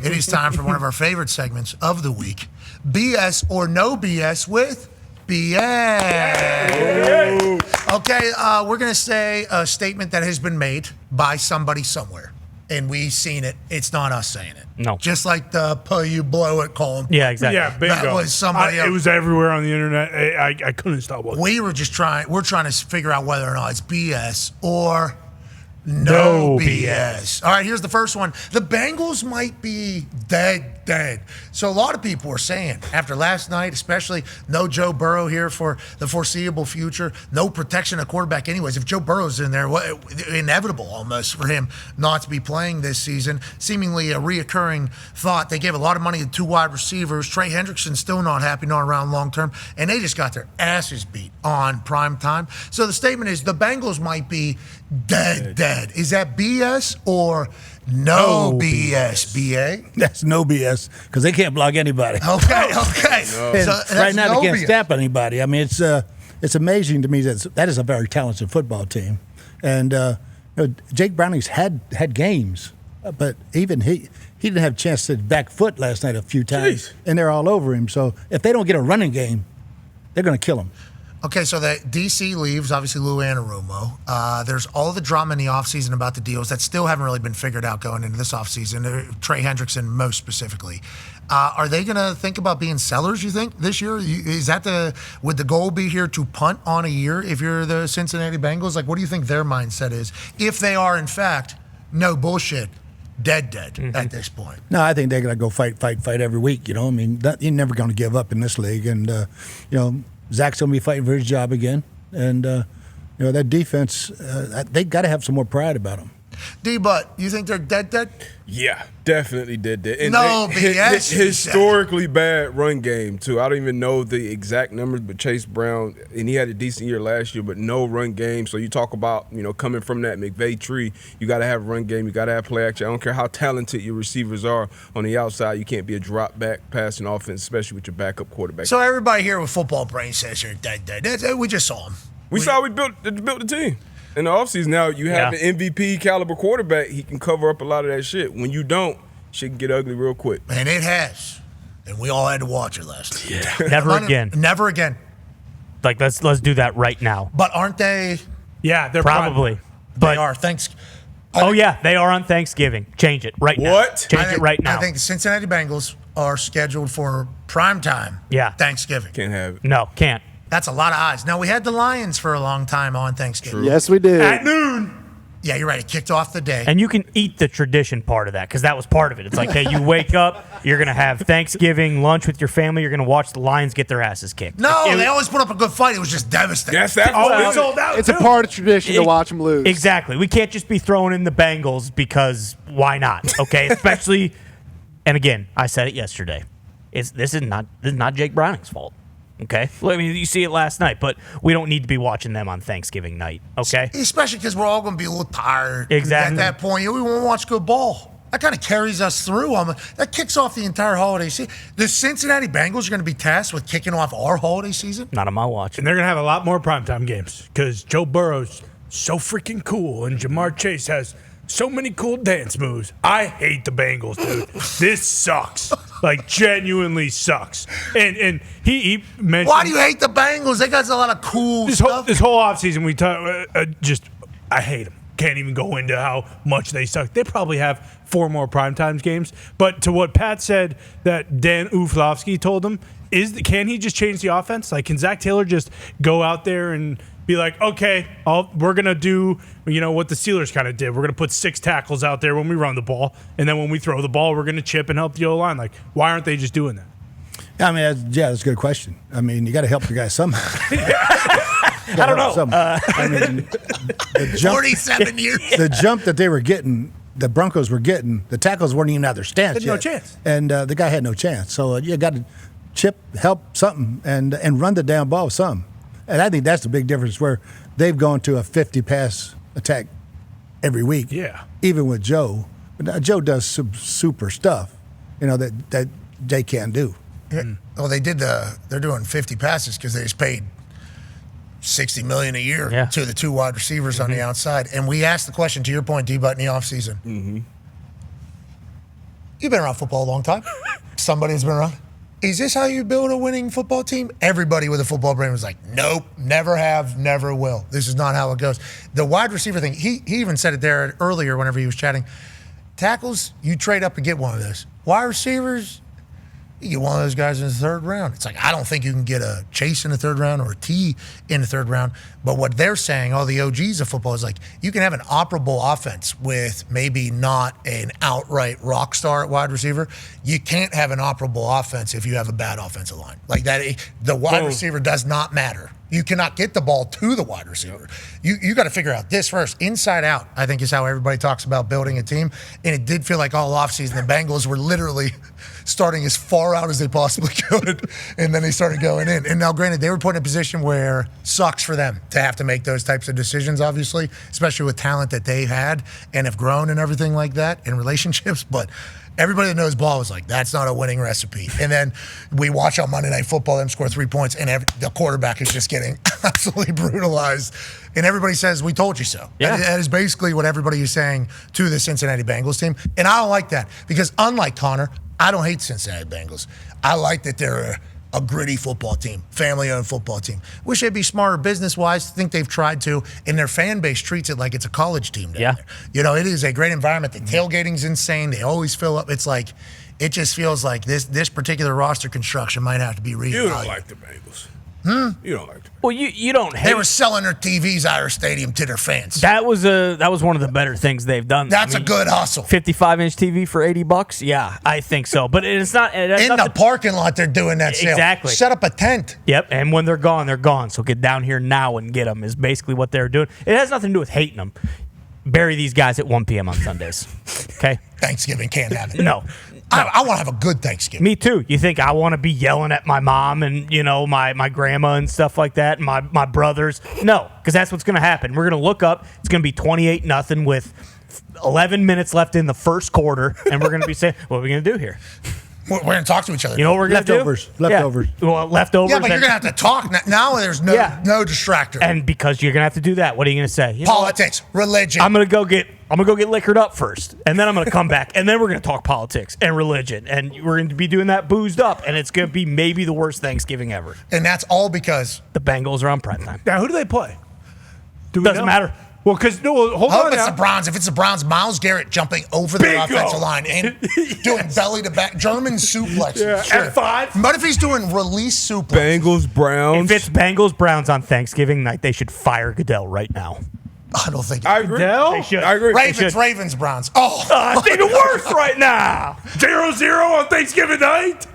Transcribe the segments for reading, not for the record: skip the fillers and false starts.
It is time for one of our favorite segments of the week, BS or No BS with BS. Okay, we're going to say a statement that has been made by somebody somewhere, and we've seen it. It's not us saying it. No. Just like the you blow it column. Yeah, exactly. Yeah, bingo. That was somebody else. It was everywhere on the internet. I couldn't stop looking. We're trying to figure out whether or not it's BS or no BS. All right, here's the first one. The Bengals might be dead. So a lot of people are saying after last night, especially no Joe Burrow here for the foreseeable future, no protection of quarterback anyways. If Joe Burrow's in there, inevitable almost for him not to be playing this season. Seemingly a reoccurring thought. They gave a lot of money to 2 wide receivers. Trey Hendrickson's still not happy, not around long term, and they just got their asses beat on prime time. So the statement is the Bengals might be dead. Is that BS or no BS? BA? That's no BS because they can't block anybody. Okay. No. So right now they can't stop anybody. I mean, it's amazing to me that is a very talented football team, and Jake Browning's had games, but even he didn't have a chance to back foot last night a few times, and they're all over him. So if they don't get a running game, they're going to kill him. Okay, so the DC leaves, obviously Lou Anarumo. There's all the drama in the offseason about the deals that still haven't really been figured out going into this offseason, Trey Hendrickson most specifically. Are they going to think about being sellers, you think, this year? Would the goal be here to punt on a year if you're the Cincinnati Bengals? Like, what do you think their mindset is? If they are, in fact, no bullshit, dead at this point. No, I think they're going to go fight every week, you know. I mean, you're never going to give up in this league. And, Zach's going to be fighting for his job again. And, that defense, they got to have some more pride about them. D-Butt, you think they're dead? Yeah, definitely dead. And no BS. Historically bad run game, too. I don't even know the exact numbers, but Chase Brown, and he had a decent year last year, but no run game. So you talk about, coming from that McVay tree, you got to have a run game. You got to have play action. I don't care how talented your receivers are on the outside. You can't be a drop-back passing offense, especially with your backup quarterback. So everybody here with football brain says you're dead. We just saw them. We built the team. In the offseason, now you have an MVP caliber quarterback. He can cover up a lot of that shit. When you don't, shit can get ugly real quick. And it has. And we all had to watch it last night. Yeah. Never again. Like, let's do that right now. But aren't they? Yeah, they're probably. They are. They are on Thanksgiving. Change it right now. What? Change it right now. I think the Cincinnati Bengals are scheduled for prime time. Yeah. Thanksgiving. Can't have it. No, can't. That's a lot of odds. Now, we had the Lions for a long time on Thanksgiving. Yes, we did. At noon. Yeah, you're right. It kicked off the day. And you can eat the tradition part of that because that was part of it. It's like, hey, you wake up, you're going to have Thanksgiving lunch with your family, you're going to watch the Lions get their asses kicked. No, they always put up a good fight. It was just devastating. Yes, that's sold out. It's a part of tradition to watch them lose. Exactly. We can't just be throwing in the Bengals because why not? Okay, especially, and again, I said it yesterday. This is not Jake Browning's fault. Okay? Well, I mean, you see it last night, but we don't need to be watching them on Thanksgiving night, okay? Especially because we're all going to be a little tired. Exactly. At that point, we want to watch good ball. That kind of carries us through. That kicks off the entire holiday season. The Cincinnati Bengals are going to be tasked with kicking off our holiday season? Not on my watch. And they're going to have a lot more primetime games because Joe Burrow's so freaking cool and Jamar Chase has so many cool dance moves. I hate the Bengals, dude. This sucks. Like, genuinely sucks. And he mentioned... Why do you hate the Bengals? They got a lot of cool stuff. This whole offseason, we talk, I hate them. Can't even go into how much they suck. They probably have 4 more primetime games. But to what Pat said that Dan Uflowski told him, can he just change the offense? Like, can Zach Taylor just go out there and be like, okay, we're going to do, what the Steelers kind of did. We're going to put 6 tackles out there when we run the ball, and then when we throw the ball, we're going to chip and help the O-line. Like, why aren't they just doing that? I mean, that's a good question. I mean, you got to help the guy somehow. I don't know. I mean, the jump, 47 years. The jump that they were getting, the Broncos were getting, the tackles weren't even out of their stance Had no chance. And the guy had no chance. So you got to chip, help something, and run the damn ball some. And I think that's the big difference where they've gone to a 50-pass attack every week. Yeah. Even with Joe. But Joe does some super stuff, that Jay can't do. Yeah. Well, they're doing 50 passes because they just paid $60 million a year to the 2 wide receivers on the outside. And we asked the question, to your point, D-Butt, in the offseason. You've been around football a long time. Somebody's been around. Is this how you build a winning football team? Everybody with a football brain was like, nope, never have, never will. This is not how it goes. The wide receiver thing, he even said it there earlier whenever he was chatting. Tackles, you trade up and get one of those. Wide receivers, you get one of those guys in the third round. It's like, I don't think you can get a Chase in the third round or a T in the third round. But what they're saying, all the OGs of football, is like, you can have an operable offense with maybe not an outright rock star at wide receiver. You can't have an operable offense if you have a bad offensive line. Like that, the wide receiver does not matter. You cannot get the ball to the wide receiver. You got to figure out this first. Inside out, I think, is how everybody talks about building a team. And it did feel like all offseason the Bengals were literally starting as far out as they possibly could, and then they started going in. And now, granted, they were put in a position where sucks for them to have to make those types of decisions, obviously, especially with talent that they had and have grown and everything like that in relationships. But everybody that knows ball was like, that's not a winning recipe. And then we watch on Monday Night Football them score 3 points, and the quarterback is just getting absolutely brutalized. And everybody says, we told you so. Yeah. That is basically what everybody is saying to the Cincinnati Bengals team. And I don't like that because unlike Connor, I don't hate Cincinnati Bengals. I like that they're a gritty football team, family-owned football team. Wish they'd be smarter business-wise. Think they've tried to, and their fan base treats it like it's a college team down there. You know, it is a great environment. The tailgating's insane. They always fill up. It's like, it just feels like this particular roster construction might have to be reevaluated. You don't like the Bengals. You don't like them. Well, you don't hate. They were selling their TVs out of their stadium to their fans. That was one of the better things they've done. That's a good hustle. 55-inch TV for $80? Yeah, I think so. But it's not in the parking lot. They're doing that sale. Exactly. Set up a tent. Yep. And when they're gone, they're gone. So get down here now and get them is basically what they're doing. It has nothing to do with hating them. Bury these guys at 1 p.m. on Sundays. Okay. Thanksgiving can't have it. No. I want to have a good Thanksgiving. Me too. You think I want to be yelling at my mom and, my grandma and stuff like that and my brothers? No, because that's what's going to happen. We're going to look up. It's going to be 28-0 with 11 minutes left in the first quarter, and we're going to be saying, what are we going to do here? We're going to talk to each other. You know what we're going to do? Leftovers. Yeah. Well, leftovers. Yeah, but you're going to have to talk. Now there's no distractor. And because you're going to have to do that, what are you going to say? Politics, religion. I'm going to go get liquored up first, and then I'm going to come back, and then we're going to talk politics and religion, and we're going to be doing that boozed up, and it's going to be maybe the worst Thanksgiving ever. And that's all because the Bengals are on primetime. Now, who do they play? Doesn't matter. Well, because hold on. It's the Browns. If it's the Browns, Myles Garrett jumping over the offensive line and doing belly to back German suplex. Yeah. Sure. F5. But if he's doing release suplex, Bengals, Browns. If it's Bengals Browns on Thanksgiving night, they should fire Goodell right now. I don't think. I agree. They should. I agree. Ravens, Browns. Oh, it's even worse right now. 0-0 on Thanksgiving night.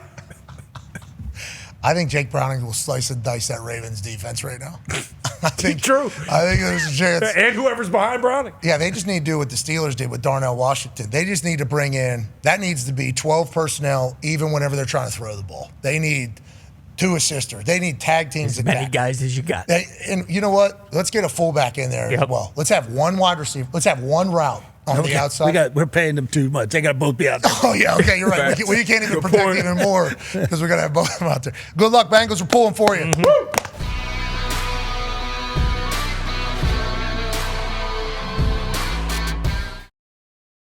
I think Jake Browning will slice and dice that Ravens defense right now. I think True. I think there's a chance. And whoever's behind Browning. Yeah, they just need to do what the Steelers did with Darnell Washington. They just need to bring in, that needs to be 12 personnel even whenever they're trying to throw the ball. They need 2 assisters. They need tag teams. As many guys as you got. And you know what? Let's get a fullback in there as well. Let's have one wide receiver. Let's have one route on the outside. We're paying them too much. They got to both be out there. Oh, yeah. Okay, you're right. We can't even protect even more because we're going to have both of them out there. Good luck, Bengals. We're pulling for you. Mm-hmm.